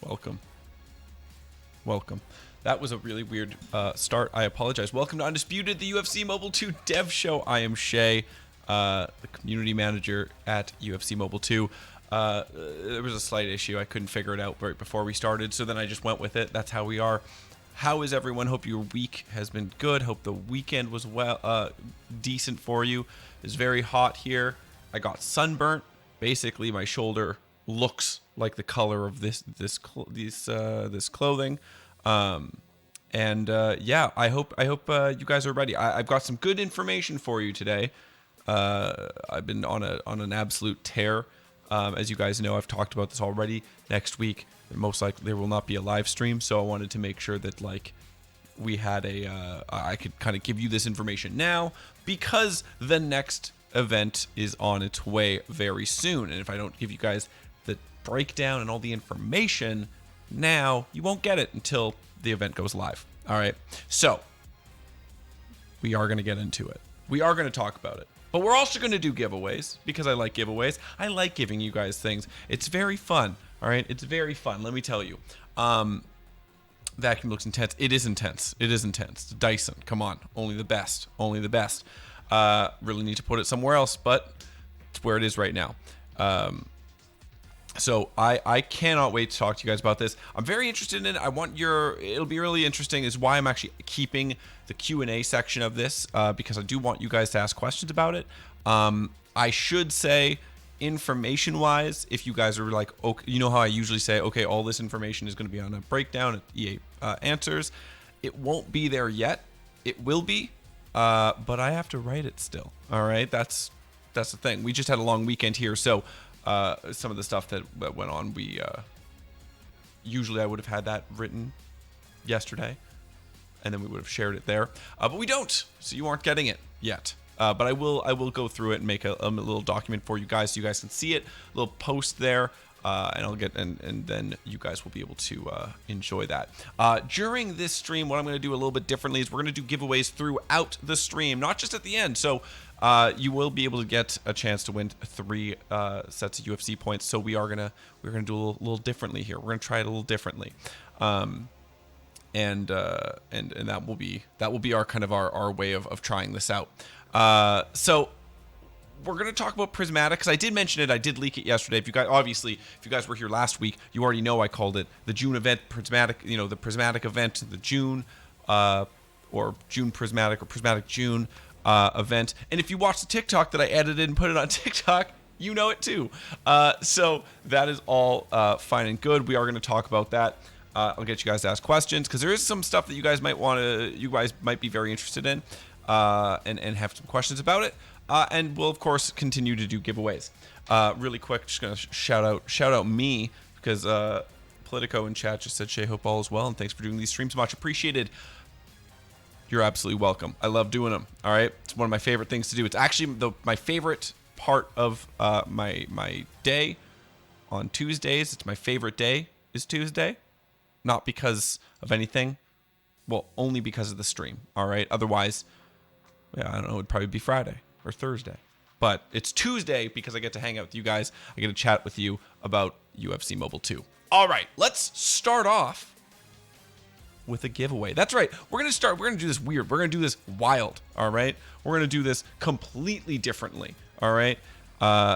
Welcome. Welcome. That was a really weird start. I apologize. Welcome to Undisputed, the UFC Mobile 2 dev show. I am Shay, the community manager at UFC Mobile 2. There was a slight issue. I couldn't figure it out right before we started, so then I just went with it. That's how we are. How is everyone? Hope your week has been good. Hope the weekend was decent for you. It's very hot here. I got sunburnt. Basically, my shoulder looks like the color of this clothing. Yeah, I hope you guys are ready. I've got some good information for you today. I've been on an absolute tear. As you guys know, I've talked about this already. Next week, most likely there will not be a live stream, so I wanted to make sure that we had I could kind of give you this information now, because the next event is on its way very soon, and if I don't give you guys the breakdown and all the information now, you won't get it until the event goes live. All right, so we are going to get into it. We are going to talk about it. But we're also going to do giveaways, because I like giveaways. I like giving you guys things. It's very fun. All right, it's very fun. Let me tell you. Vacuum looks intense. It is intense. It is intense. Dyson, come on. Only the best. Only the best. Really need to put it somewhere else, but it's where it is right now. So I cannot wait to talk to you guys about this. I'm very interested in it. It'll be really interesting is why I'm actually keeping the Q&A section of this, because I do want you guys to ask questions about it. I should say, information-wise, if you guys are like, okay, you know how I usually say, okay, all this information is going to be on a breakdown at EA Answers. It won't be there yet. It will be, but I have to write it still. All right, that's the thing. We just had a long weekend here, so some of the stuff that went on, usually I would have had that written yesterday, and then we would have shared it there, but we don't, so you aren't getting it yet. But I will go through it and make a little document for you guys, so you guys can see it, a little post there, and then you guys will be able to enjoy that. During this stream, what I'm going to do a little bit differently is we're going to do giveaways throughout the stream, not just at the end. So you will be able to get a chance to win 3 sets of UFC points. So we're gonna do a little differently here. We're gonna try it a little differently, and that will be our kind of our way of trying this out. So we're going to talk about Prismatic, because I did mention it. I did leak it yesterday. If you guys were here last week, you already know I called it the June event, Prismatic, the Prismatic event, the June, or June Prismatic, or Prismatic June event. And if you watch the TikTok that I edited and put it on TikTok, you know it too. So that is all fine and good. We are going to talk about that. I'll get you guys to ask questions, because there is some stuff that you guys might be very interested in, and have some questions about it. And we'll of course continue to do giveaways. Really quick, just gonna shout out me, because Politico in chat just said, Shay, hope all is well, and thanks for doing these streams, much appreciated. You're absolutely welcome. I love doing them. All right, it's one of my favorite things to do. It's actually my favorite part of my day on Tuesdays. It's my favorite day is Tuesday, not because of anything, well, only because of the stream. All right, otherwise, yeah, I don't know, it'd probably be Friday or Thursday, but it's Tuesday because I get to hang out with you guys. I get to chat with you about UFC Mobile 2. All right, let's start off with a giveaway. That's right. We're going to do this weird. We're going to do this wild. All right. We're going to do this completely differently. All right.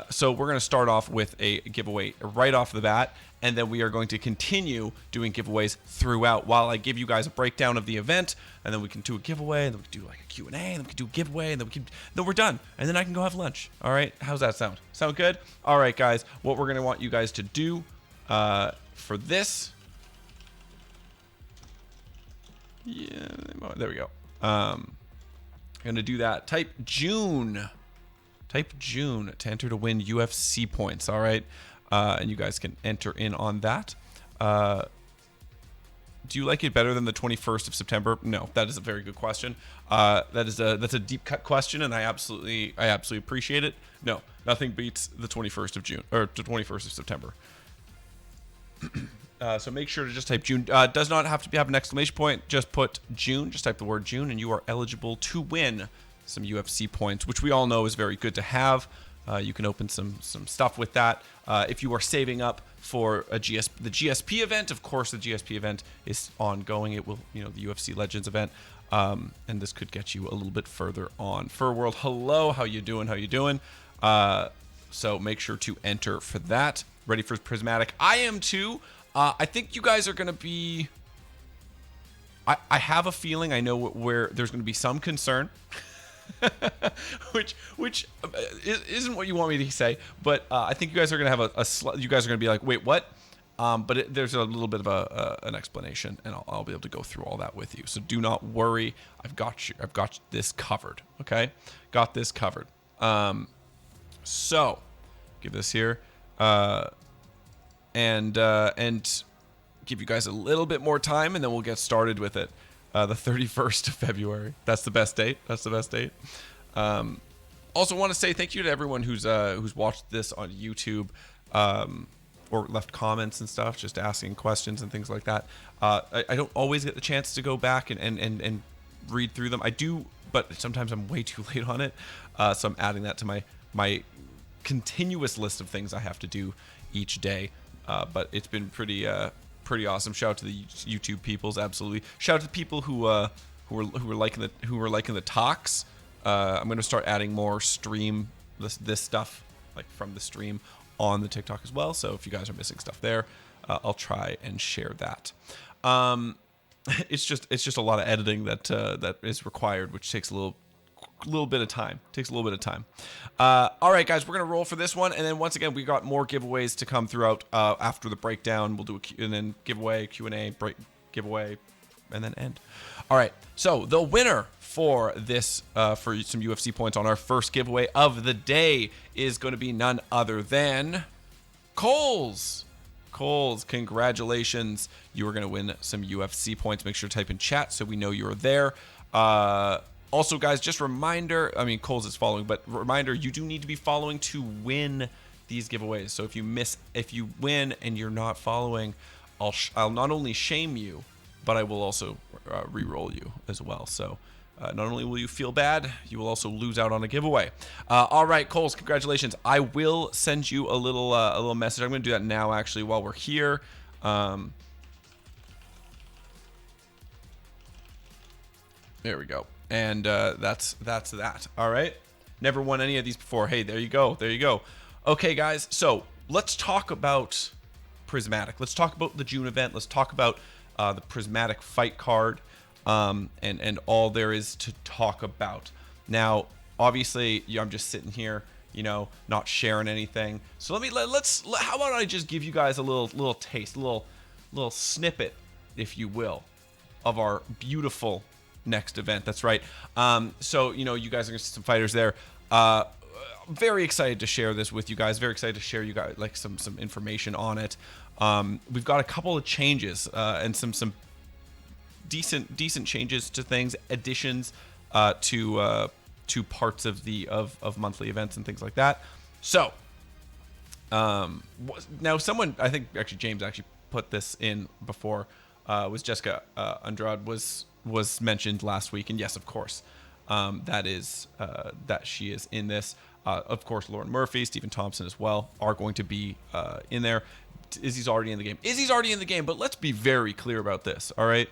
So we're going to start off with a giveaway right off the bat, and then we are going to continue doing giveaways throughout while I give you guys a breakdown of the event, and then we can do a giveaway, and then we can do like a Q&A, and then we can do a giveaway, and then we're done, and then I can go have lunch. All right. How's that sound? Sound good? All right, guys. What we're going to want you guys to do for this. Yeah, there we go. I'm going to do that. Type June to enter to win UFC points. All right. And you guys can enter in on that. Do you like it better than the 21st of September? No, that is a very good question. That's a deep cut question, and I absolutely appreciate it. No, nothing beats the 21st of June, or the 21st of September. So make sure to just type June. Does not have to have an exclamation point. Just put June. Just type the word June, and you are eligible to win some UFC points, which we all know is very good to have. You can open some stuff with that. If you are saving up for the GSP event, of course, the GSP event is ongoing. It will, the UFC Legends event, and this could get you a little bit further on. Fur World, hello, how you doing? How you doing? So make sure to enter for that. Ready for Prismatic? I am too. I think you guys are going to be. I have a feeling I know where there's going to be some concern. which isn't what you want me to say, but I think you guys are gonna have you guys are gonna be like, wait, what? But there's a little bit of an explanation, and I'll be able to go through all that with you. So do not worry. I've got this covered. Okay, got this covered. So give this here, and give you guys a little bit more time, and then we'll get started with it. The 31st of February. That's the best date. Also want to say thank you to everyone who's watched this on YouTube, or left comments and stuff, just asking questions and things like that. I don't always get the chance to go back and read through them. I do, but sometimes I'm way too late on it. So I'm adding that to my continuous list of things I have to do each day. But it's been pretty awesome. Shout out to the YouTube peoples, absolutely. Shout out to people who were liking the talks. I'm gonna start adding more stream this stuff, like from the stream, on the TikTok as well. So if you guys are missing stuff there, I'll try and share that. It's just a lot of editing that is required, which takes a little bit of time. All right, guys, we're gonna roll for this one, and then once again, we got more giveaways to come throughout after the breakdown. We'll do and then giveaway, Q&A, break, giveaway, and then end. All right, so the winner for this for some UFC points on our first giveaway of the day is going to be none other than Coles. Congratulations, you are going to win some UFC points. Make sure to type in chat so we know you're there. Also, guys, just reminder, I mean, Coles is following, but reminder, you do need to be following to win these giveaways. So if you win and you're not following, I'll not only shame you, but I will also re-roll you as well. So not only will you feel bad, you will also lose out on a giveaway. All right, Coles, congratulations. I will send you a little message. I'm going to do that now, actually, while we're here. There we go. And that's that. All right. Never won any of these before. Hey, there you go. Okay, guys. So let's talk about Prismatic. Let's talk about the June event. Let's talk about the Prismatic fight card, and all there is to talk about. Now, obviously, I'm just sitting here, not sharing anything. So let's how about I just give you guys a little taste, a little snippet, if you will, of our beautiful next event. That's right. So you guys are gonna see some fighters there. Very excited to share this with you guys. Very excited to share you guys like some information on it. We've got a couple of changes and some decent changes to things, additions to parts of monthly events and things like that. So now someone, I think actually James actually put this in before, was Jessica Andrade was mentioned last week, and yes, of course, that she is in this. Of course, Lauren Murphy, Stephen Thompson as well are going to be in there. Izzy's already in the game. But let's be very clear about this. All right,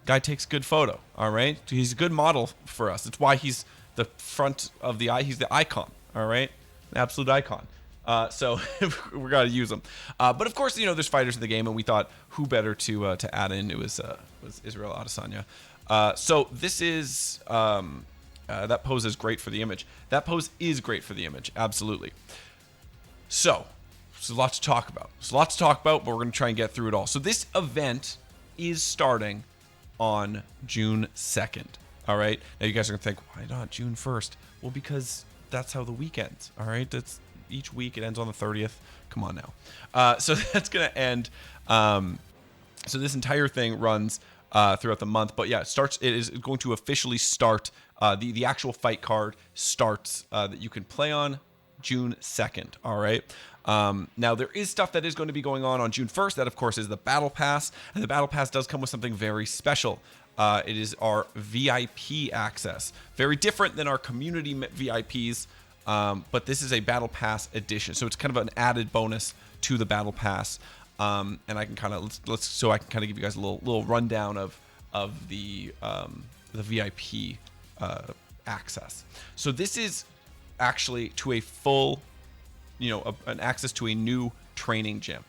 guy takes a good photo. All right, he's a good model for us. That's why he's the front of the eye. He's the icon. All right, an absolute icon. So we got to use them. But of course, there's fighters in the game, and we thought who better to add in. It was Israel Adesanya. So this is that pose is great for the image. That pose is great for the image, absolutely. So there's a lot to talk about. But we're going to try and get through it all. So this event is starting on June 2nd. All right. Now you guys are going to think, why not June 1st? Well, because that's how the week ends. All right. That's each week. It ends on the 30th. Come on now. So that's going to end. So this entire thing runs throughout the month. But yeah, it is going to officially start. The actual fight card starts that you can play on June 2nd. All right. Now there is stuff that is going to be going on June 1st. That of course is the Battle Pass, and the Battle Pass does come with something very special. It is our VIP access. Very different than our community VIPs. but this is a battle pass edition, so it's kind of an added bonus to the battle pass. And I can kind of I can kind of give you guys a little rundown of the VIP access. So this is actually to a full, an access to a new training gym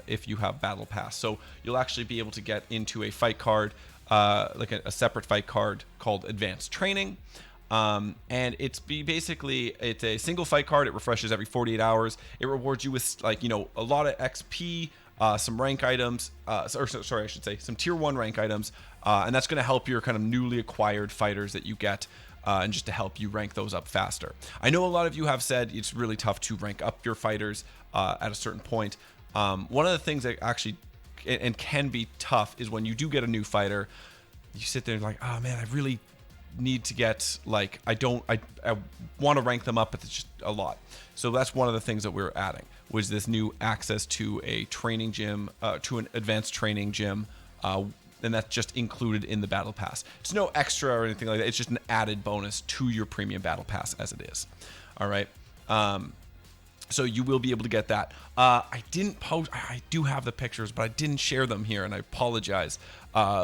if you have battle pass. So you'll actually be able to get into a fight card, like a separate fight card called advanced training. And it's a single fight card. It refreshes every 48 hours. It rewards you with a lot of XP, some rank items, sorry, I should say some tier 1 rank items. And that's going to help your kind of newly acquired fighters that you get, and just to help you rank those up faster. I know a lot of you have said it's really tough to rank up your fighters at a certain point. One of the things that actually and can be tough is when you do get a new fighter, you sit there and like, oh man, I really need to get, like, I want to rank them up, but it's just a lot. So that's one of the things that we're adding, was this new access to a training gym, to an advanced training gym, and that's just included in the battle pass. It's no extra or anything like that. It's just an added bonus to your premium battle pass as it is. All right. So you will be able to get that. I didn't post, I do have the pictures, but I didn't share them here, and I apologize.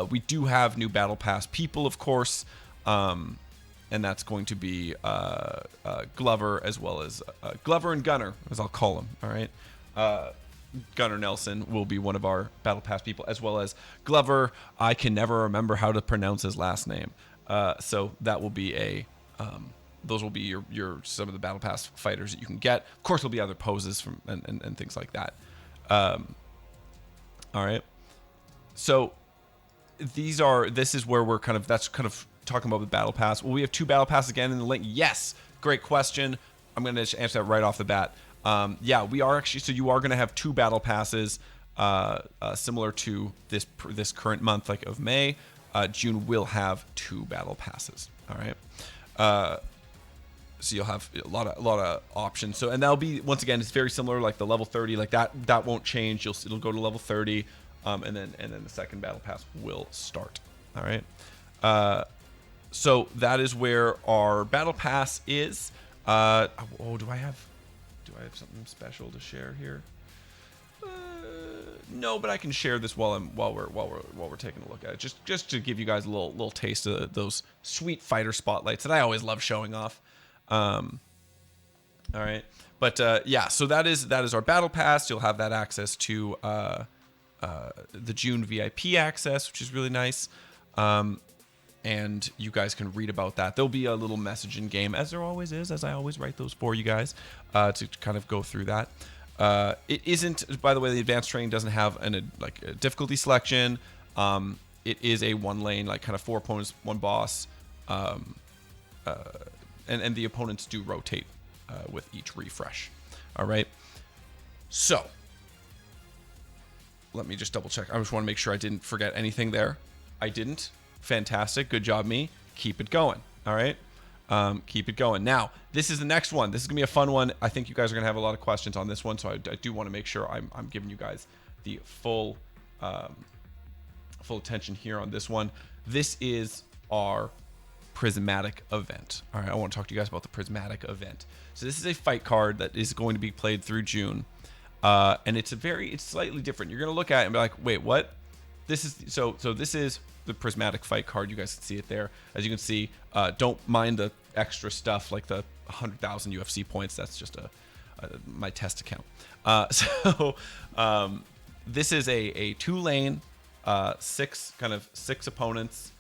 We do have new battle pass people, of course. And that's going to be Glover, as well as Glover and Gunner, as I'll call them. All right. Gunnar Nelson will be one of our battle pass people, as well as Glover. I can never remember how to pronounce his last name. So that will be those will be your some of the battle pass fighters that you can get. Of course, there'll be other poses from and things like that. All right. So this is where we're that's kind of talking about the battle pass. Will we have 2 battle passes again in the link? Yes. Great question. I'm going to answer that right off the bat. Yeah, we are actually. So you are going to have 2 battle passes, similar to this current month, like of May. June will have 2 battle passes. All right. So you'll have a lot of options. So, and that'll be, once again, it's very similar, like the level 30, like that won't change. It'll go to level 30, and then the second battle pass will start. All right. So that is where our battle pass is. Do I have something special to share here? No, but I can share this while we're taking a look at it, just to give you guys a little taste of those sweet fighter spotlights that I always love showing off. All right, but yeah, so that is our battle pass. You'll have that access to the June VIP access, which is really nice. And you guys can read about that. There'll be a little message in game, as there always is, as I always write those for you guys, to kind of go through that. It isn't, by the way, the advanced training doesn't have a difficulty selection. It is a 1 lane, like kind of 4 opponents, 1 boss, and the opponents do rotate with each refresh. All right. So let me just double check. I just want to make sure I didn't forget anything there. I didn't. Fantastic. Good job, me. Keep it going. All right. Keep it going. Now, this is the next one. This is going to be a fun one. I think you guys are going to have a lot of questions on this one, so I do want to make sure I'm giving you guys the full attention here on this one. This is our prismatic event. All right. I want to talk to you guys about the prismatic event. So this is a fight card that is going to be played through June. And it's slightly different. You're going to look at it and be like, wait, what? This is so this is the prismatic fight card. You guys can see it there. As you can see, don't mind the extra stuff like the 100,000 UFC points. That's just my test account. So this is a 2-lane, 6 opponents.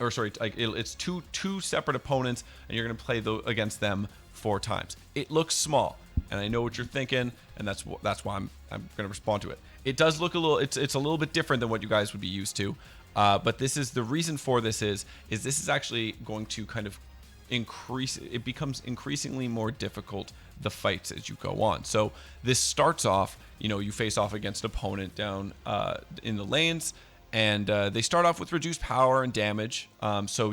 It's two separate opponents, and you're going to play against them 4 times. It looks small, and I know what you're thinking, and that's why I'm going to respond to it. It does look a little. It's a little bit different than what you guys would be used to, but this is the reason for this is this is actually going to kind of increase. It becomes increasingly more difficult, the fights, as you go on. So this starts off, you face off against an opponent down in the lanes, and they start off with reduced power and damage. So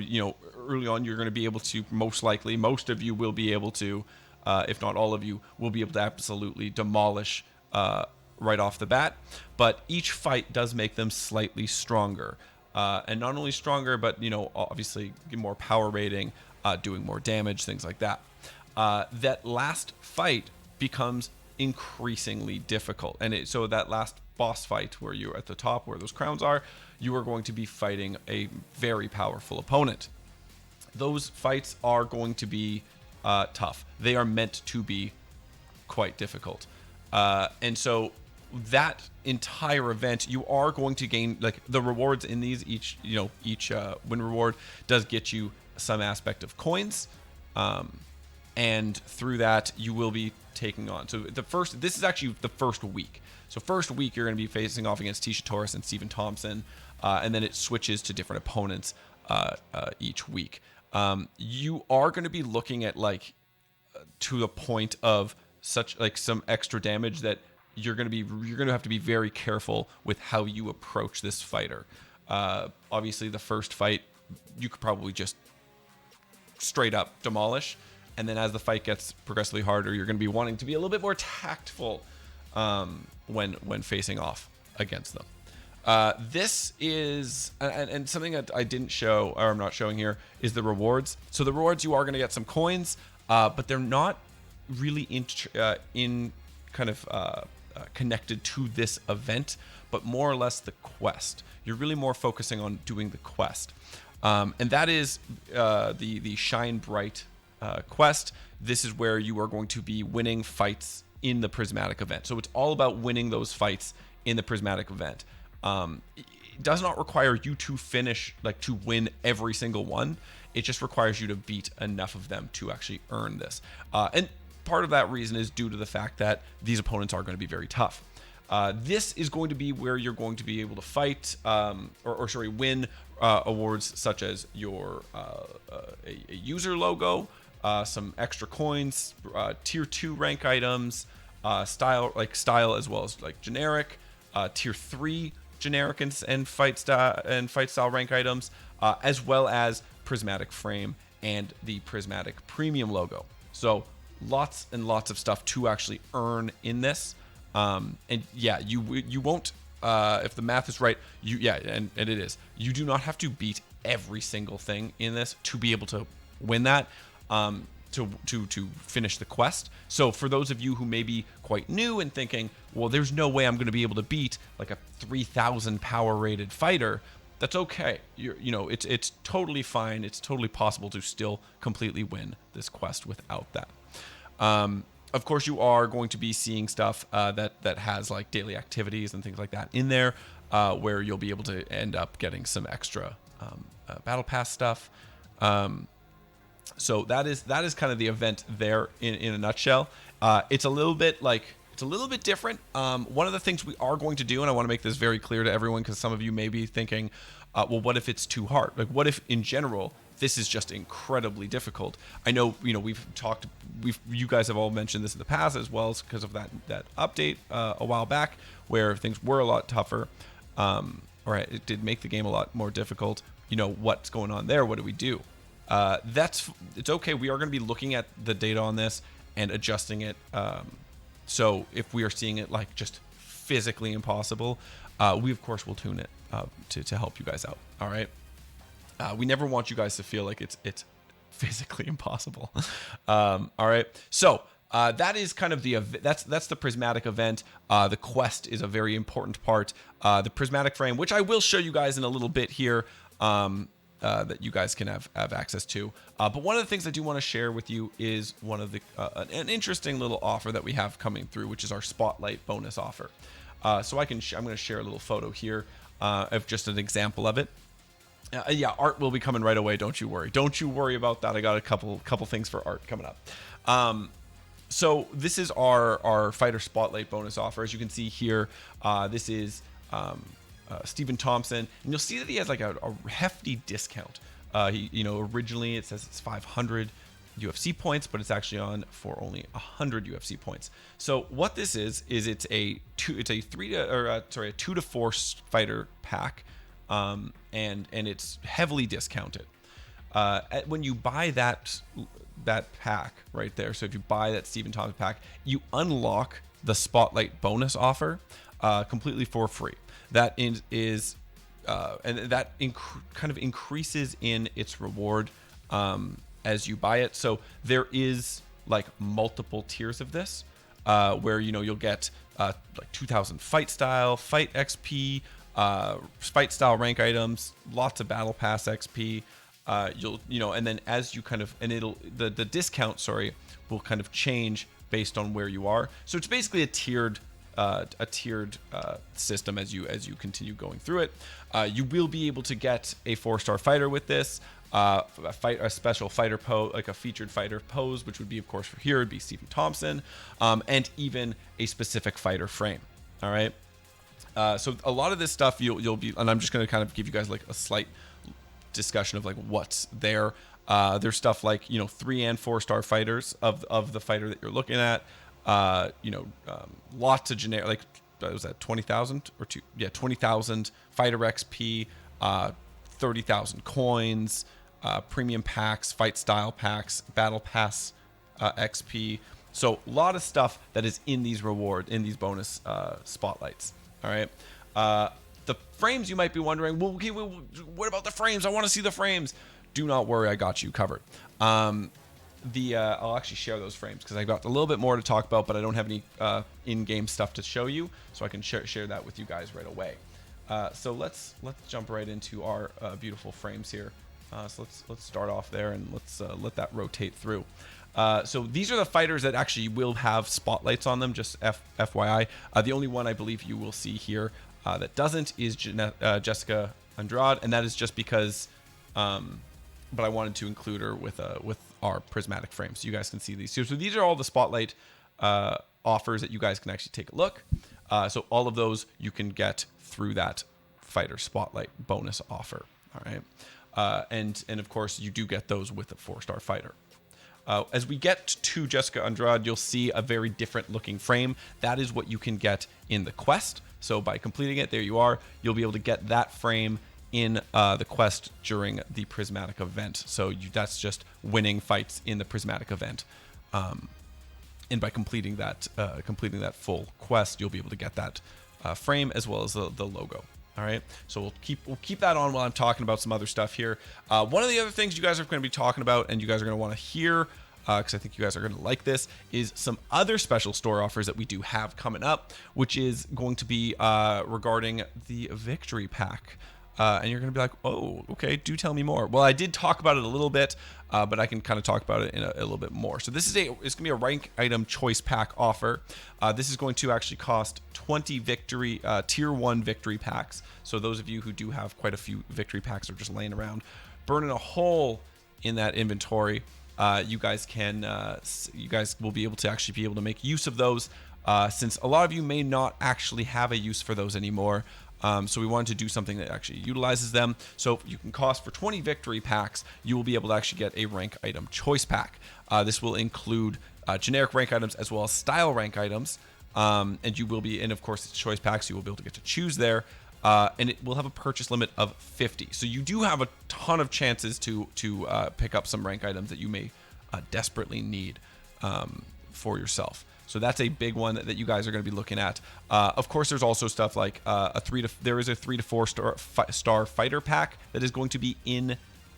early on, you're going to be able to, most of you will be able to, if not all of you, will be able to absolutely demolish right off the bat. But each fight does make them slightly stronger, and not only stronger, but obviously more power rating. doing more damage, things like that. That last fight becomes increasingly difficult, and so that last boss fight where you're at the top where those crowns are, you are going to be fighting a very powerful opponent. Those fights are going to be tough. They are meant to be quite difficult, and so that entire event, you are going to gain like the rewards in these. Each win reward does get you some aspect of coins, and through that you will be taking on. So this is actually the first week. So first week you're going to be facing off against Tisha Torres and Stephen Thompson, and then it switches to different opponents each week. You are going to be looking at like to the point of such like some extra damage that you're going to have to be very careful with how you approach this fighter. Obviously, the first fight you could probably just straight up demolish, and then as the fight gets progressively harder, you're going to be wanting to be a little bit more tactful when facing off against them. This is and something that I didn't show, or I'm not showing here, is the rewards. So the rewards, you are going to get some coins, but they're not really connected to this event, but more or less the quest. You're really more focusing on doing the quest, and that is the Shine Bright quest. This is where you are going to be winning fights in the prismatic event. So it's all about winning those fights in the prismatic event. It does not require you to to win every single one. It just requires you to beat enough of them to actually earn this. And part of that reason is due to the fact that these opponents are going to be very tough. This is going to be where you're going to be able to fight, win awards such as your a user logo, some extra coins, tier 2 rank items, style as well as like generic, tier 3 generic and fight style rank items, as well as prismatic frame and the prismatic premium logo. So lots and lots of stuff to actually earn in this. And yeah, you won't, if the math is right, and it is, you do not have to beat every single thing in this to be able to win that, to finish the quest. So for those of you who may be quite new and thinking, well, there's no way I'm going to be able to beat like a 3,000 power rated fighter, that's okay. It's totally fine. It's totally possible to still completely win this quest without that. Of course, you are going to be seeing stuff that has like daily activities and things like that in there, where you'll be able to end up getting some extra battle pass stuff. So that is kind of the event there in a nutshell. It's a little bit different. One of the things we are going to do, and I want to make this very clear to everyone, because some of you may be thinking, well, what if it's too hard? Like, what if in general this is just incredibly difficult? I know, you guys have all mentioned this in the past, as well as because of that update a while back where things were a lot tougher, or it did make the game a lot more difficult. What's going on there? What do we do? It's okay. We are going to be looking at the data on this and adjusting it. So if we are seeing it like just physically impossible, we of course will tune it to help you guys out. All right. We never want you guys to feel like it's physically impossible. All right. So that is kind of that's the prismatic event. The quest is a very important part. The prismatic frame, which I will show you guys in a little bit here, that you guys can have access to. But one of the things I do want to share with you is one of the an interesting little offer that we have coming through, which is our Spotlight bonus offer. So I'm going to share a little photo here of just an example of it. Art will be coming right away. Don't you worry. Don't you worry about that. I got a couple things for art coming up. So this is our Fighter Spotlight bonus offer. As you can see here, this is Stephen Thompson, and you'll see that he has like a hefty discount. Originally it says it's 500 UFC points, but it's actually on for only 100 UFC points. So what this is it's a 2 to 4 fighter pack, and it's heavily discounted. When you buy that pack right there, so if you buy that Stephen Thompson pack, you unlock the Spotlight bonus offer completely for free. That kind of increases in its reward as you buy it. So there is like multiple tiers of this, where you'll get like 2,000 fight XP, fight style rank items, lots of battle pass XP. And then as you kind of, and the discount, will kind of change based on where you are. So it's basically a tiered system as you continue going through it. You will be able to get a 4-star fighter with this, a special fighter pose, like a featured fighter pose, which would be, of course, for here, it'd be Stephen Thompson, and even a specific fighter frame. All right. So a lot of this stuff you'll be, and I'm just going to kind of give you guys like a slight discussion of like what's there. There's stuff like 3 and 4-star fighters of the fighter that you're looking at. Lots of generic, like was that 20,000 or 20,000 fighter XP, 30,000 coins, premium packs, fight style packs, battle pass XP. So a lot of stuff that is in these bonus spotlights. All right. The frames, you might be wondering, well, okay, what about the frames? I want to see the frames. Do not worry, I got you covered. I'll actually share those frames because I got a little bit more to talk about, but I don't have any in-game stuff to show you, so I can share that with you guys right away. So let's jump right into our beautiful frames here. So let's start off there and let's let that rotate through. So these are the fighters that actually will have spotlights on them, just FYI. The only one I believe you will see here that doesn't is Jessica Andrade, and that is just because but I wanted to include her with our prismatic frames so you guys can see these. So these are all the spotlight offers that you guys can actually take a look. So all of those you can get through that fighter spotlight bonus offer. All right. And of course you do get those with a 4-star fighter. As we get to Jessica Andrade, you'll see a very different looking frame. That is what you can get in the quest. So by completing it, there you are. You'll be able to get that frame in the quest during the prismatic event. So that's just winning fights in the prismatic event. And by completing that full quest, you'll be able to get that frame as well as the logo. All right, so we'll keep that on while I'm talking about some other stuff here. One of the other things you guys are going to be talking about, and you guys are going to want to hear, because I think you guys are going to like this, is some other special store offers that we do have coming up, which is going to be regarding the Victory Pack. And you're going to be like, oh, okay, do tell me more. Well, I did talk about it a little bit, but I can kind of talk about it in a little bit more. So it's going to be a rank item choice pack offer. This is going to actually cost 20 victory tier 1 victory packs. So those of you who do have quite a few victory packs are just laying around, burning a hole in that inventory, you guys will be able to make use of those, since a lot of you may not actually have a use for those anymore. So we wanted to do something that actually utilizes them. So you can cost for 20 victory packs, you will be able to actually get a rank item choice pack. This will include generic rank items as well as style rank items. And of course it's choice packs, you will be able to get to choose there. And it will have a purchase limit of 50. So you do have a ton of chances to pick up some rank items that you may desperately need for yourself. So that's a big one that you guys are going to be looking at. Of course, there's also stuff like there is a 3 to 4 star fighter pack that is going to be in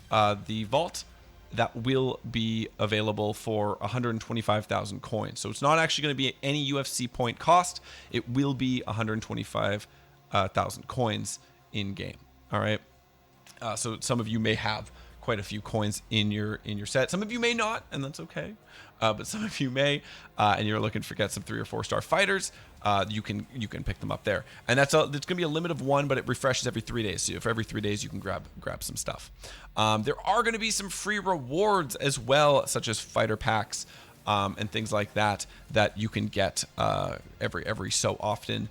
the vault that will be available for 125,000 coins. So it's not actually going to be any UFC point cost. It will be 125,000 coins in game. All right. So some of you may have quite a few coins in your set. Some of you may not, and that's okay. But some of you may, and you're looking to get some 3 or 4 star fighters. You can pick them up there, and it's going to be a limit of 1, but it refreshes every 3 days. So for every 3 days, you can grab some stuff. There are going to be some free rewards as well, such as fighter packs and things like that you can get every so often.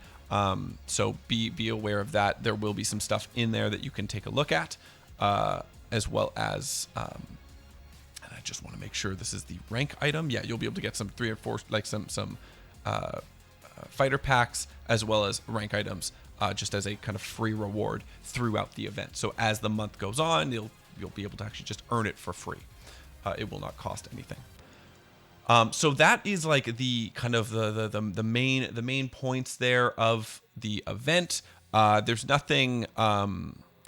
So be aware of that. There will be some stuff in there that you can take a look at, as well as. And I just want to make sure this is the rank item. Yeah, you'll be able to get some 3 or 4, like some fighter packs as well as rank items, just as a kind of free reward throughout the event. So as the month goes on, you'll be able to actually just earn it for free. It will not cost anything. So that is like the kind of the main points there of the event. There's nothing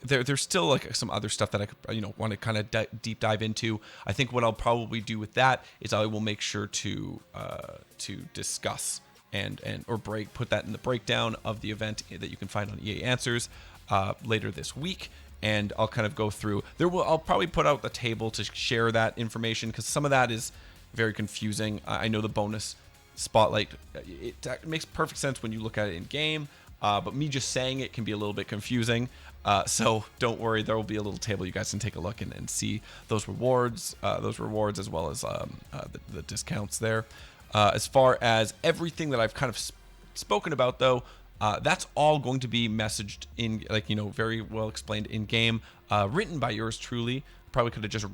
there's still like some other stuff that I could, want to kind of deep dive into. I think what I'll probably do with that is I will make sure to discuss and or put that in the breakdown of the event that you can find on EA Answers later this week. And I'll kind of go through I'll probably put out the table to share that information, because some of that is very confusing. I know the bonus spotlight, it makes perfect sense when you look at it in game, but me just saying it can be a little bit confusing. So don't worry, there will be a little table you guys can take a look and see those rewards as well as the discounts there. As far as everything that I've kind of spoken about, though, that's all going to be messaged in, very well explained in game, written by yours truly. Probably could have just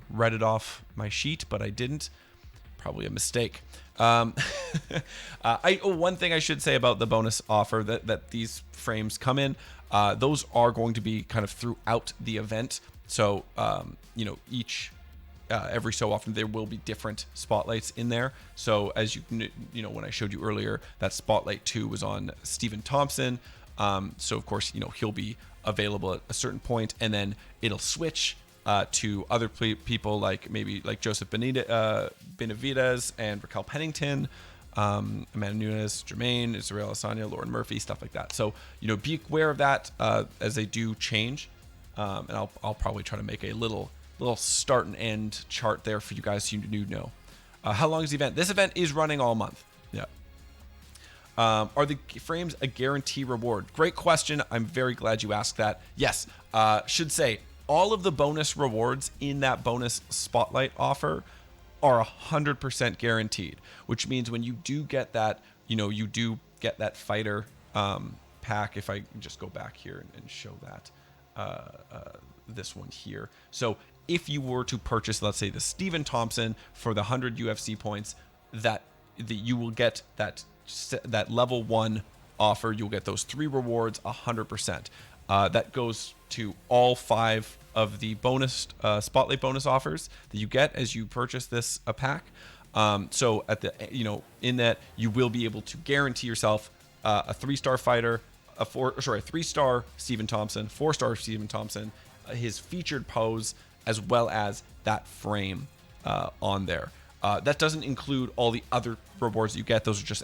read it off my sheet, but I didn't. Probably a mistake. One thing I should say about the bonus offer that these frames come in, those are going to be kind of throughout the event. So, every so often there will be different spotlights in there. So as when I showed you earlier, that spotlight 2 was on Stephen Thompson. So of course, he'll be available at a certain point, and then it'll switch to other people like Joseph Benavidez and Raquel Pennington, Amanda Nunes, Jermaine, Israel Asanya, Lauren Murphy, stuff like that. So, be aware of that as they do change. And I'll probably try to make a little start and end chart there for you guys so you know. How long is the event? This event is running all month. Yeah. Are the frames a guarantee reward? Great question. I'm very glad you asked that. Yes. Should say all of the bonus rewards in that bonus spotlight offer are 100% guaranteed, which means when you do get that, you do get that fighter pack. If I just go back here and show that, this one here. So if you were to purchase, let's say, the Stephen Thompson for the 100 UFC points, that you will get that level 1 offer. You'll get those 3 rewards 100%. That goes to all 5 of the bonus spotlight bonus offers that you get as you purchase this pack. So at the in that, you will be able to guarantee yourself a 3-star fighter, a 3-star Stephen Thompson, 4-star Stephen Thompson, his featured pose, as well as that frame on there. That doesn't include all the other rewards that you get. Those are just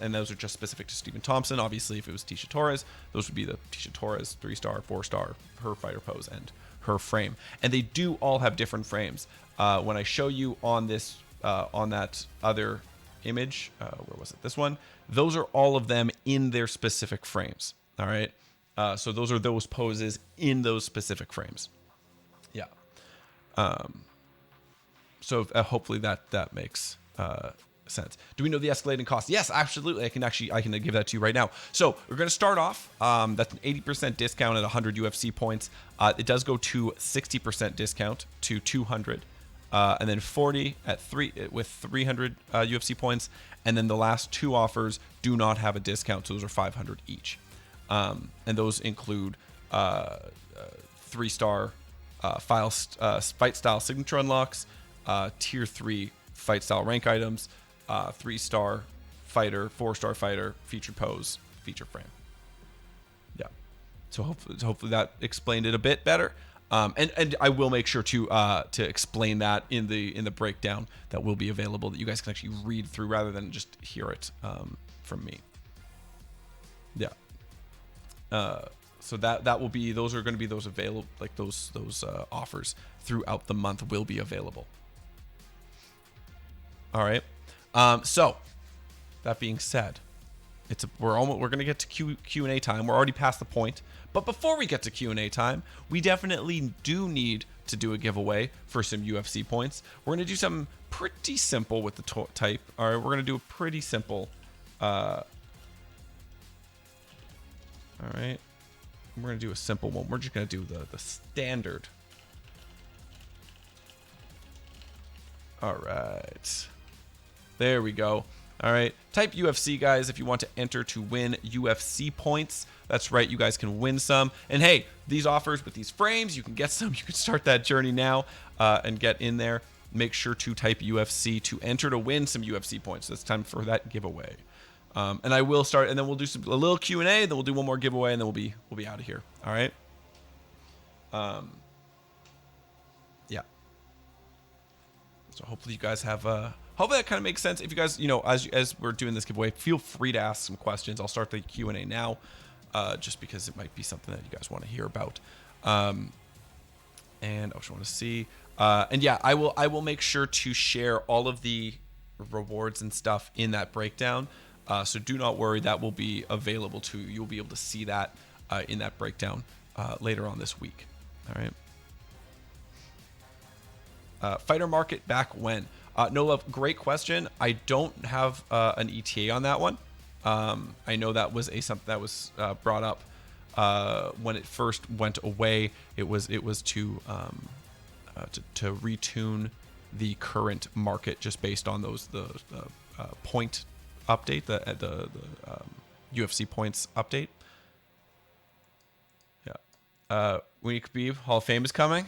specific to Stephen Thompson. Obviously, if it was Tisha Torres, those would be the Tisha Torres 3-star, 4-star, her fighter pose, and her frame. And they do all have different frames. When I show you on this, on that other image, where was it? This one. Those are all of them in their specific frames. All right. So those are those poses in those specific frames. Yeah. So hopefully that makes sense. Do we know the escalating cost? Yes, absolutely. I can give that to you right now. So we're going to start off. That's an 80% discount at 100 UFC points. It does go to 60% discount to 200, and then 40 at 300 UFC points. And then the last 2 offers do not have a discount, so those are 500 each. And those include 3-star fight style signature unlocks, tier 3 fight style rank items, 3-star fighter, 4-star fighter, featured pose, feature frame. Yeah. So hopefully that explained it a bit better. And I will make sure to explain that in the breakdown that will be available, that you guys can actually read through rather than just hear it from me. Yeah. So that will be, those are going to be those available, like those offers throughout the month will be available. All right. So that being said, we're going to get to Q&A time. We're already past the point, but before we get to Q&A time, we definitely do need to do a giveaway for some UFC points. We're going to do something pretty simple with the type. All right, we're going to do a pretty simple. All right, we're going to do a simple one. We're just going to do the standard. All right. There we go. All right. Type UFC, guys, if you want to enter to win UFC points. That's right. You guys can win some. And hey, these offers with these frames, you can get some. You can start that journey now and get in there. Make sure to type UFC to enter to win some UFC points. So it's time for that giveaway. And I will start, and then we'll do a little Q&A, then we'll do one more giveaway, and then we'll be out of here. All right. Yeah. So hopefully you guys have hopefully that kind of makes sense. If you guys, you know, as we're doing this giveaway, feel free to ask some questions. I'll start the Q&A now, just because it might be something that you guys want to hear about. And I just want to see. And yeah, I will make sure to share all of the rewards and stuff in that breakdown. So do not worry, that will be available to you. You'll be able to see that in that breakdown later on this week. All right. Fighter market back when? No Love, great question. I don't have an ETA on that one. I know that was something that was brought up when it first went away. It was to retune the current market just based on the point update, the UFC points update. Yeah. When Khabib Hall of Fame is coming.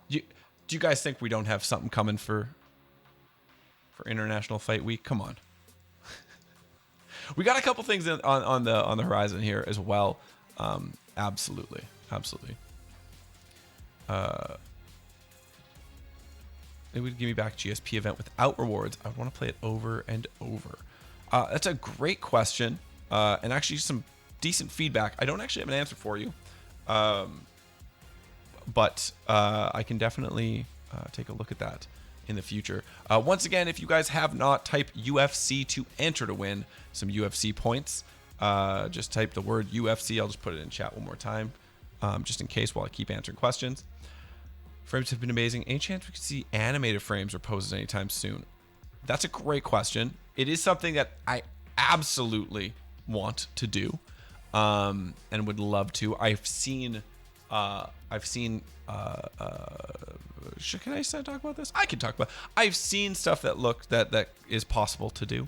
Do you guys think we don't have something coming for International Fight Week? Come on. We got a couple things on the horizon here as well. Absolutely. It would give me back GSP event without rewards. I would want to play it over and over. That's a great question, and actually some decent feedback. I don't actually have an answer for you, but I can definitely take a look at that in the future. Once again, if you guys have not, type UFC to enter to win some UFC points. Just type the word UFC. I'll just put it in chat one more time, just in case while I keep answering questions. Frames have been amazing. Any chance we could see animated frames or poses anytime soon? That's a great question. It is something that I absolutely want to do, and would love to. Can I talk about this? I can talk about. I've seen stuff that is possible to do,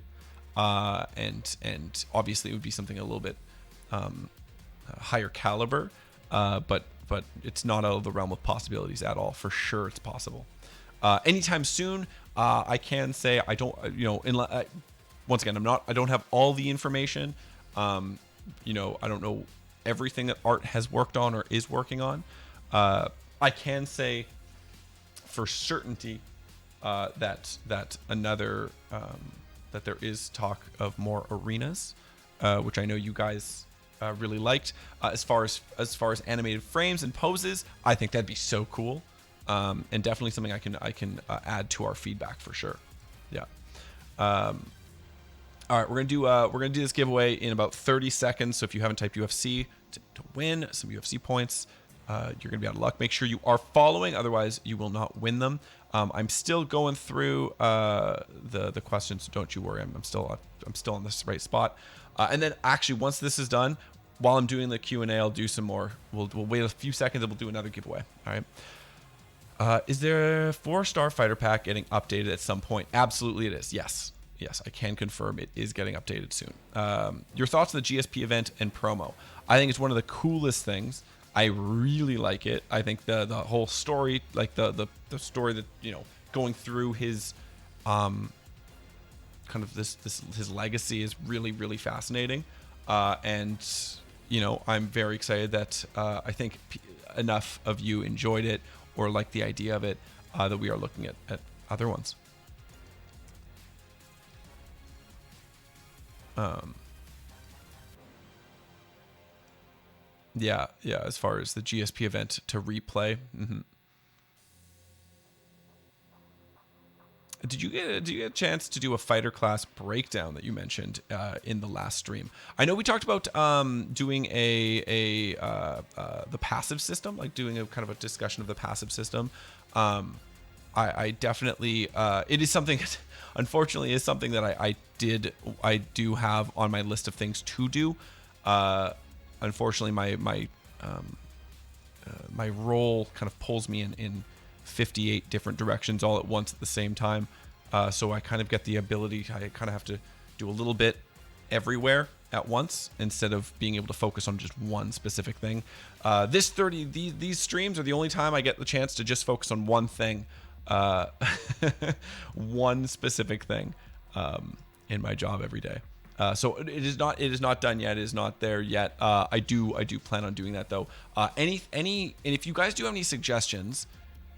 and obviously it would be something a little bit higher caliber, but it's not out of the realm of possibilities at all. For sure, it's possible. Anytime soon, I can say I don't. Once again, I don't have all the information. I don't know everything that Art has worked on or is working on. I can say for certainty that there is talk of more arenas, which I know you guys really liked. As far as animated frames and poses, I think that'd be so cool, and definitely something I can add to our feedback for sure. Yeah. All right, we're gonna do this giveaway in about 30 seconds. So if you haven't typed UFC to win some UFC points, you're gonna be out of luck. Make sure you are following, otherwise you will not win them. I'm still going through the questions. So don't you worry, I'm still on this right spot. And then actually, once this is done, while I'm doing the Q&A, I'll do some more. We'll wait a few seconds and we'll do another giveaway. All right. Is there a 4-star fighter pack getting updated at some point? Absolutely, it is. Yes, I can confirm it is getting updated soon. Your thoughts on the GSP event and promo? I think it's one of the coolest things. I really like it. I think the whole story, like the story that, going through his kind of his legacy is really, really fascinating. And I'm very excited that I think enough of you enjoyed it or like the idea of it, that we are looking at other ones. Yeah, as far as the GSP event to replay. Did you get a chance to do a fighter class breakdown that you mentioned in the last stream? I know we talked about doing the passive system, like doing a kind of a discussion of the passive system. I definitely it is something that unfortunately is something that I do have on my list of things to do. Unfortunately, my role kind of pulls me in 58 different directions all at once at the same time. So I kind of get the ability, I kind of have to do a little bit everywhere at once instead of being able to focus on just one specific thing. These streams are the only time I get the chance to just focus on one thing, one specific thing in my job every day. So it is not done yet. It is not there yet. I do plan on doing that though. And if you guys do have any suggestions,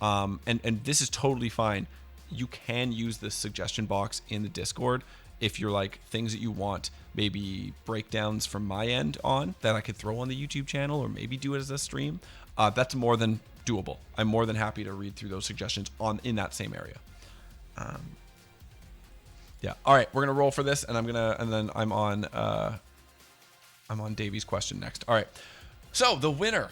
and this is totally fine, you can use the suggestion box in the Discord if you're like things that you want, maybe breakdowns from my end on that I could throw on the YouTube channel, or maybe do it as a stream. That's more than doable. I'm more than happy to read through those suggestions in that same area. Yeah. All right, we're gonna roll for this, and then I'm on Davy's question next. All right. So the winner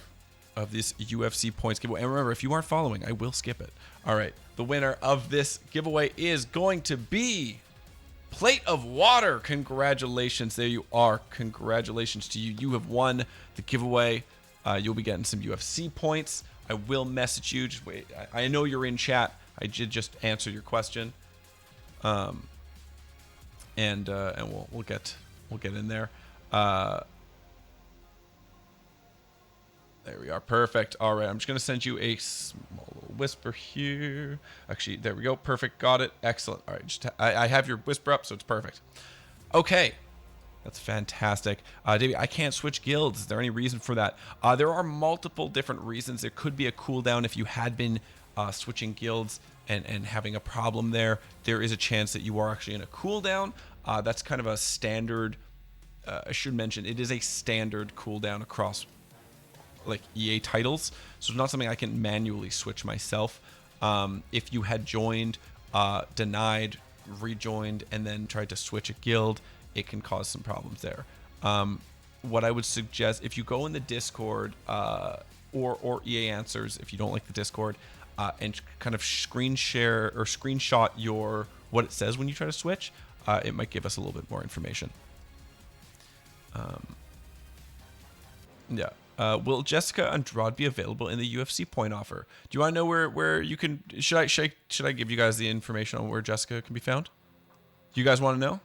of this UFC points giveaway, and remember, if you aren't following, I will skip it. All right. The winner of this giveaway is going to be Plate of Water. Congratulations. There you are. Congratulations to you. You have won the giveaway. You'll be getting some UFC points. I will message you. Just wait. I know you're in chat. I did just answer your question. And we'll get in there. There we are. Perfect. All right. I'm just going to send you a small little whisper here. Actually, there we go. Perfect. Got it. Excellent. All right. I have your whisper up, so it's perfect. Okay. That's fantastic. Davey, I can't switch guilds. Is there any reason for that? There are multiple different reasons. There could be a cooldown if you had been switching guilds and having a problem there. There is a chance that you are actually in a cooldown. That's kind of a standard. I should mention, it is a standard cooldown across like EA titles, so it's not something I can manually switch myself. If you had joined, denied, rejoined, and then tried to switch a guild, it can cause some problems there. What I would suggest, if you go in the Discord or EA Answers, if you don't like the Discord, and kind of screen share or screenshot what it says when you try to switch, it might give us a little bit more information. Yeah. Will Jessica Andrade be available in the UFC point offer? Do you want to know where you can? Should I give you guys the information on where Jessica can be found? Do you guys want to know?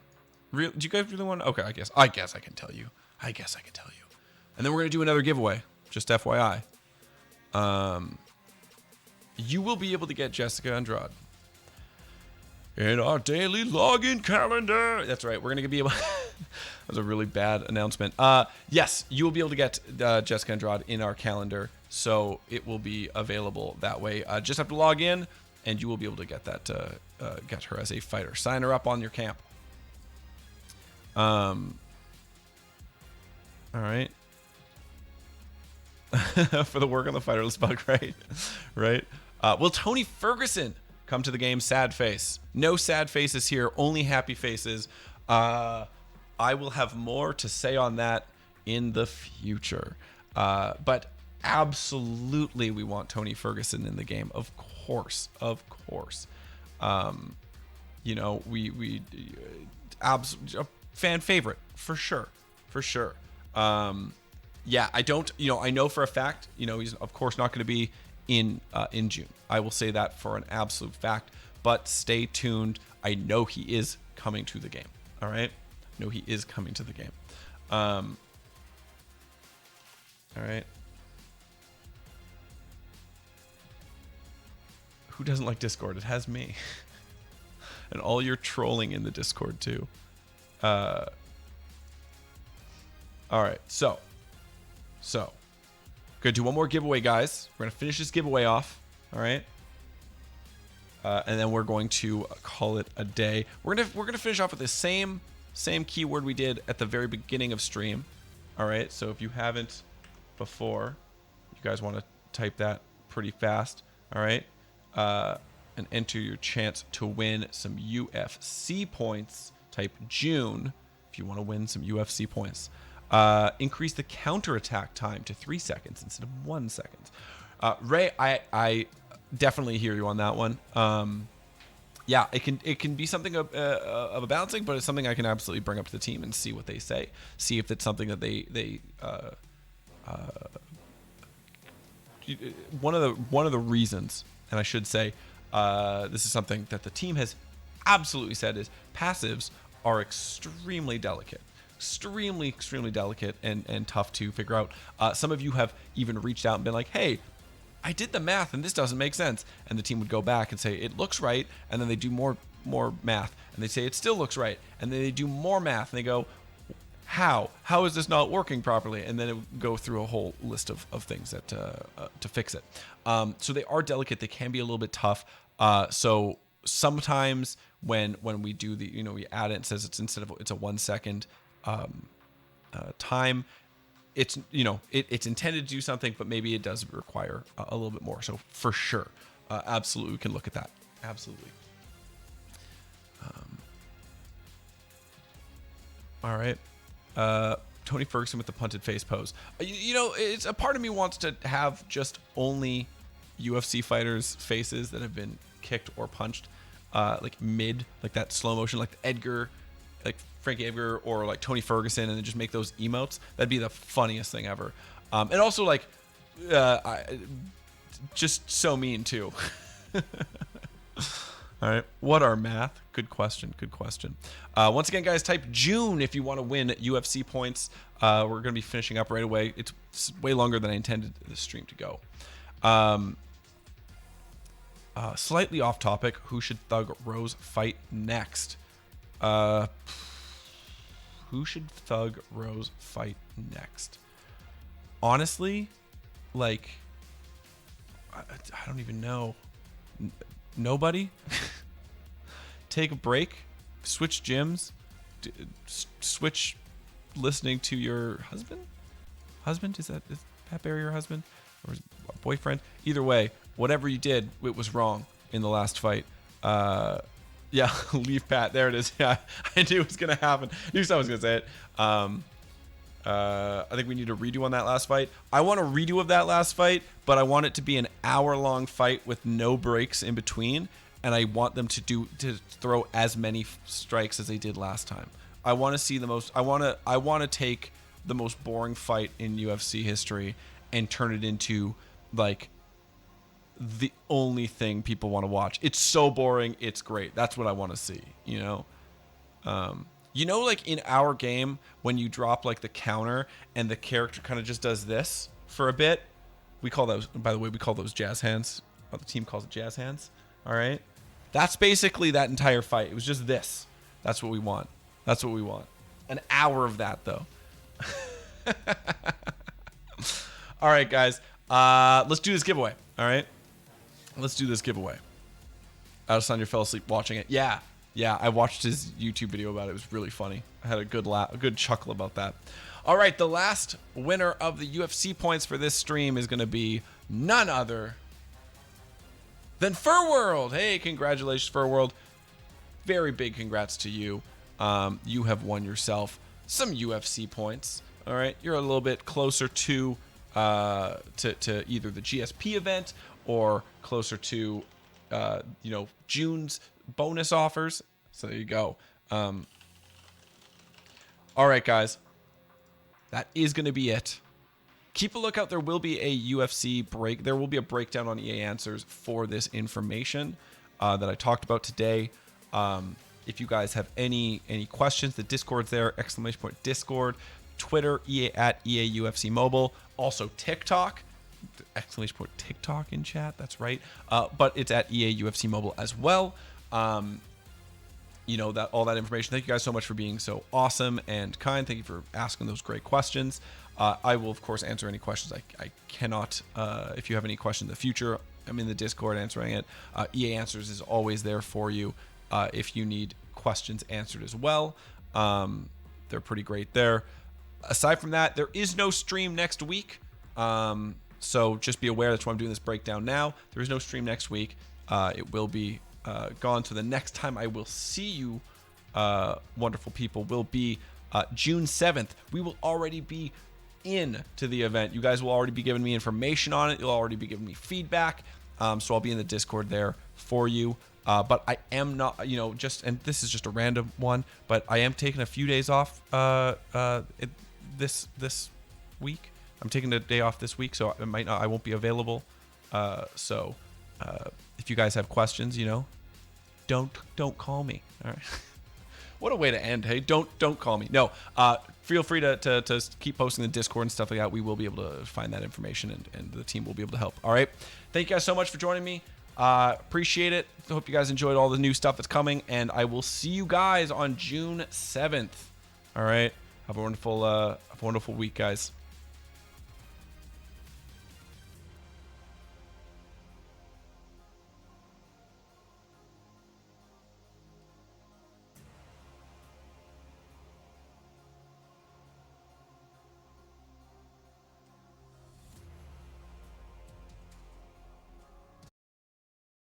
Do you guys really want to? Okay, I guess I can tell you. And then we're gonna do another giveaway. Just FYI. You will be able to get Jessica Andrade in our daily login calendar. That's right. We're gonna be able. That was a really bad announcement. Yes, you will be able to get Jessica Andrade in our calendar, so it will be available that way. Just have to log in, and you will be able to get that. Get her as a fighter. Sign her up on your camp. All right. For the work on the fighterless bug, right? Right. Will Tony Ferguson come to the game? Sad face. No sad faces here. Only happy faces. I will have more to say on that in the future. But absolutely, we want Tony Ferguson in the game. Of course. We a fan favorite for sure. Yeah, I don't. I know for a fact. He's of course not going to be in June. I will say that for an absolute fact. But stay tuned. I know he is coming to the game. All right. No, he is coming to the game. All right. Who doesn't like Discord? It has me. And all your trolling in the Discord too. All right. So. Gonna do one more giveaway, guys. We're gonna finish this giveaway off. All right. And then we're going to call it a day. We're gonna finish off with the same keyword we did at the very beginning of stream. All right, so if you haven't before, you guys want to type that pretty fast. All right, and enter your chance to win some UFC points. Type June if you want to win some UFC points. Increase the counterattack time to 3 seconds instead of 1 second. Ray, I definitely hear you on that one. Yeah, it can be something of a balancing, but it's something I can absolutely bring up to the team and see what they say. See if it's something that they one of the reasons, and I should say, this is something that the team has absolutely said, is passives are extremely delicate. Extremely delicate and tough to figure out. Some of you have even reached out and been like, hey, I did the math and this doesn't make sense. And the team would go back and say, it looks right. And then they do more more math, and they say it still looks right, and then they do more math, and they go, how is this not working properly? And then it would go through a whole list of things that to fix it. So they are delicate. They can be a little bit tough. So sometimes when we do the, we add it and says it's a 1 second time, it's it's intended to do something, but maybe it does require a little bit more. So for sure, absolutely, we can look at that. Absolutely. All right. Tony Ferguson with the punted face pose. It's a part of me wants to have just only UFC fighters' faces that have been kicked or punched, like that slow motion, like Edgar, like Frankie Edgar, or like Tony Ferguson, and then just make those emotes. That'd be the funniest thing ever. And also just so mean too. All right. What are math? Good question. Once again, guys, type June if you want to win UFC points. We're going to be finishing up right away. It's way longer than I intended the stream to go. Slightly off topic. Who should Thug Rose fight next? Who should Thug Rose fight next? Honestly, I don't even know. Nobody. Take a break, switch gyms, switch listening to your husband. Is Pat Barry your husband or boyfriend? Either way, whatever you did, it was wrong in the last fight. Yeah, leave Pat. There it is. Yeah, I knew it was gonna happen. I knew someone was gonna say it. I think we need a redo on that last fight. I want a redo of that last fight, but I want it to be an hour-long fight with no breaks in between, and I want them to throw as many strikes as they did last time. I want to see the most. I want to take the most boring fight in UFC history and turn it into like the only thing people want to watch. It's so boring, it's great. That's what I want to see. Like in our game, when you drop like the counter and the character kind of just does this for a bit, we call those, by the way, jazz hands. The team calls it jazz hands. All right. That's basically that entire fight. It was just this. That's what we want. An hour of that though. All right, guys. Let's do this giveaway. All right. Let's do this giveaway. Adesanya fell asleep watching it. Yeah, I watched his YouTube video about it. It was really funny. I had a good chuckle about that. All right, the last winner of the UFC points for this stream is going to be none other than Fur World. Hey, congratulations, Fur World. Very big congrats to you. You have won yourself some UFC points. All right, you're a little bit closer to either the GSP event or closer to June's bonus offers. So there you go. All right, guys. That is going to be it. Keep a lookout. There will be a UFC break. There will be a breakdown on EA Answers for this information that I talked about today. If you guys have any questions, the Discord's there, !Discord, Twitter, at EA UFC Mobile, also TikTok, !TikTok in chat. That's right. But it's at EA UFC Mobile as well. That all that information. Thank you guys so much for being so awesome and kind. Thank you for asking those great questions. I will of course answer any questions I cannot. If you have any questions in the future, I'm in the Discord answering it. EA Answers is always there for you if you need questions answered as well. They're pretty great there. Aside from that, there is no stream next week. So just be aware. That's why I'm doing this breakdown now. There is no stream next week. It will be gone. So the next time I will see you, wonderful people, will be June 7th. We will already be in to the event. You guys will already be giving me information on it. You'll already be giving me feedback. So I'll be in the Discord there for you. But I am not, and this is just a random one, but I am taking a few days off this week. I'm taking a day off this week, so I won't be available. So if you guys have questions, don't call me. All right. What a way to end. Hey, don't call me. No, feel free to keep posting the Discord and stuff like that. We will be able to find that information, and the team will be able to help. All right. Thank you guys so much for joining me. Appreciate it. Hope you guys enjoyed all the new stuff that's coming, and I will see you guys on June 7th. All right. Have a wonderful week, guys.